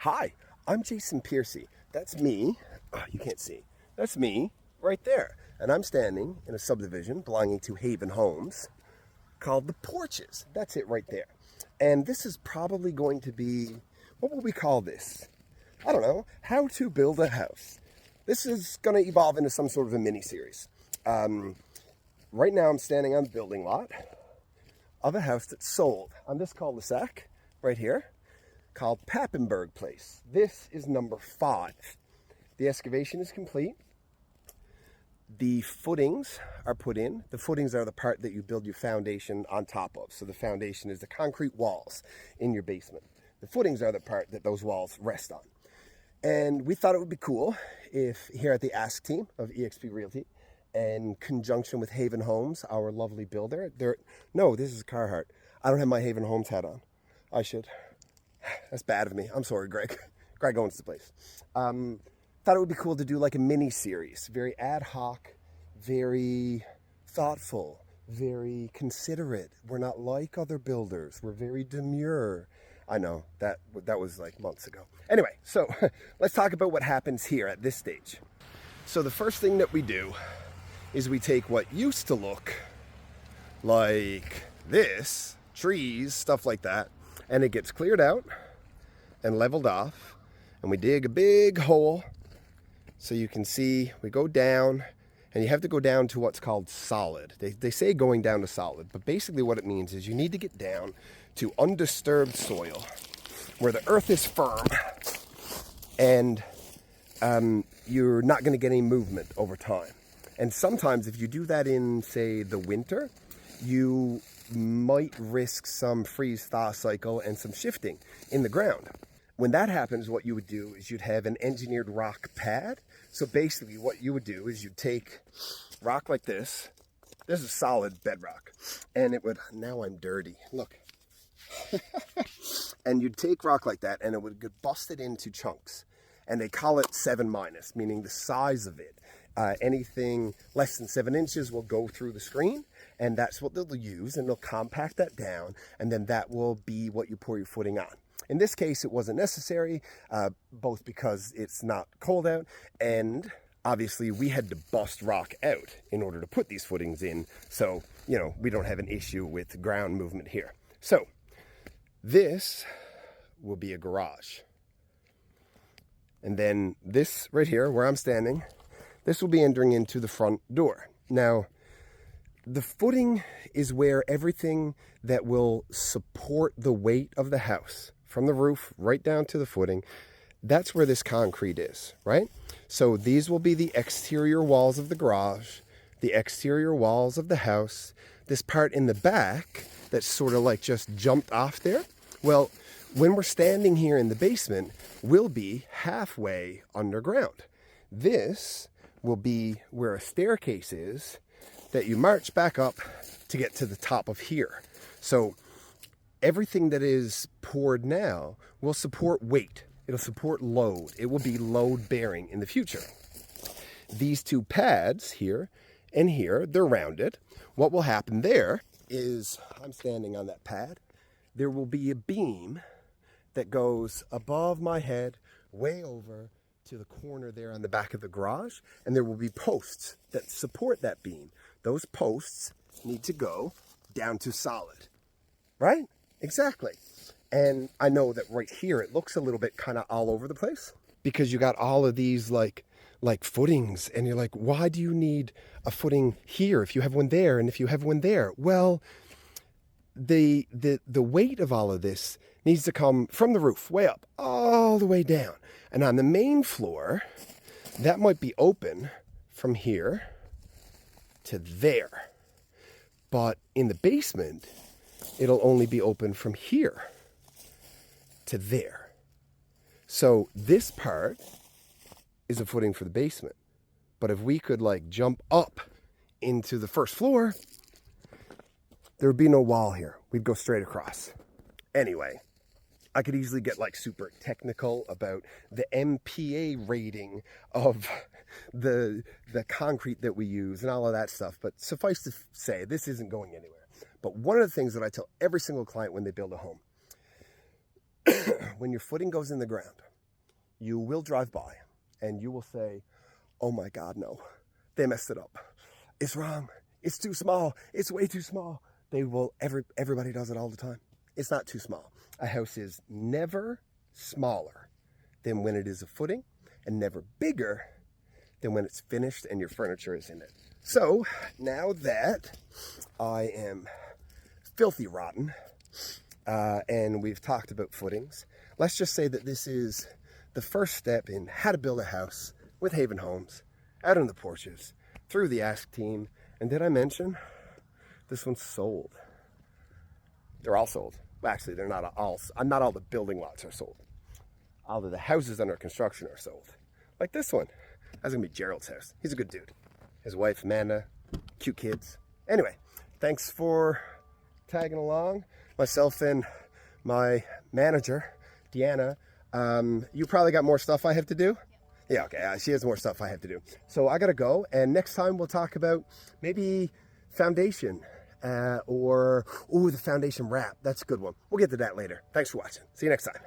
Hi, I'm Jason Piercy. That's me. Oh, you can't see. That's me right there. And I'm standing in a subdivision belonging to Haven Homes called The Porches. That's it right there. And this is probably going to be, what will we call this? I don't know, how to build a house. This is going to evolve into some sort of a mini-series. Right now I'm standing on the building lot of a house that's sold on this cul-de-sac right here called Papenburg Place. This is number 5. The excavation is complete. The footings are put in. The footings are the part that you build your foundation on top of. So the foundation is the concrete walls in your basement. The footings are the part that those walls rest on. And we thought it would be cool if here at the Ask team of eXp Realty, in conjunction with Haven Homes, our lovely builder, no, this is Carhartt. I don't have my Haven Homes hat on. I should. That's bad of me. I'm sorry, Greg. Greg owns the place. Thought it would be cool to do like a mini series, very ad hoc, very thoughtful, very considerate. We're not like other builders. We're very demure. I know that was like months ago. Anyway, so let's talk about what happens here at this stage. So the first thing that we do is we take what used to look like this, trees, stuff like that, and it gets cleared out and leveled off, and we dig a big hole so you can see we go down, and you have to go down to what's called solid. They say going down to solid, but basically what it means is you need to get down to undisturbed soil where the earth is firm and you're not going to get any movement over time. And sometimes if you do that in, say, the winter, you might risk some freeze-thaw cycle and some shifting in the ground. When that happens, what you would do is you'd have an engineered rock pad. So basically what you would do is you'd take rock like this. This is solid bedrock. And it would, now I'm dirty, look. And you'd take rock like that and it would get busted into chunks. And they call it 7-, meaning the size of it. Anything less than 7 inches will go through the screen, and that's what they'll use, and they'll compact that down, and then that will be what you pour your footing on. In this case, it wasn't necessary, both because it's not cold out, and obviously we had to bust rock out in order to put these footings in, so, you know, we don't have an issue with ground movement here. So, this will be a garage. And then this right here, where I'm standing, this will be entering into the front door. Now, the footing is where everything that will support the weight of the house, from the roof right down to the footing, that's where this concrete is, right? So these will be the exterior walls of the garage, the exterior walls of the house, this part in the back that's sort of like just jumped off there. Well, when we're standing here in the basement, we'll be halfway underground. This will be where a staircase is that you march back up to get to the top of here. So everything that is poured now will support weight. It'll support load. It will be load bearing in the future. These two pads here and here, they're rounded. What will happen there is, I'm standing on that pad, there will be a beam that goes above my head, way over to the corner there on the back of the garage, and there will be posts that support that beam. Those posts need to go down to solid, right? Exactly. And I know that right here it looks a little bit kind of all over the place because you got all of these like footings, and you're like, why do you need a footing here if you have one there and if you have one there? Well, the weight of all of this needs to come from the roof way up all the way down. And on the main floor, that might be open from here to there. But in the basement, it'll only be open from here to there. So this part is a footing for the basement. But if we could like jump up into the first floor, there would be no wall here. We'd go straight across. Anyway, I could easily get like super technical about the MPA rating of the concrete that we use and all of that stuff. But suffice to say, this isn't going anywhere. But one of the things that I tell every single client when they build a home, when your footing goes in the ground, you will drive by and you will say, oh my God, no, they messed it up. It's wrong. It's too small. It's way too small. Everybody does it all the time. It's not too small. A house is never smaller than when it is a footing, and never bigger than when it's finished and your furniture is in it. So now that I am filthy rotten, and we've talked about footings, let's just say that this is the first step in how to build a house with Haven Homes, out on the porches, through the Ask team. And did I mention this one's sold? They're all sold. Well, actually, they're not all the building lots are sold. All of the houses under construction are sold. Like this one. That's gonna be Gerald's house. He's a good dude. His wife, Amanda, cute kids. Anyway, thanks for tagging along. Myself and my manager, Deanna, you probably got more stuff I have to do? Yeah, okay, she has more stuff I have to do. So I gotta go, and next time we'll talk about maybe foundation, or the foundation wrap. That's a good one. We'll get to that later. Thanks for watching. See you next time.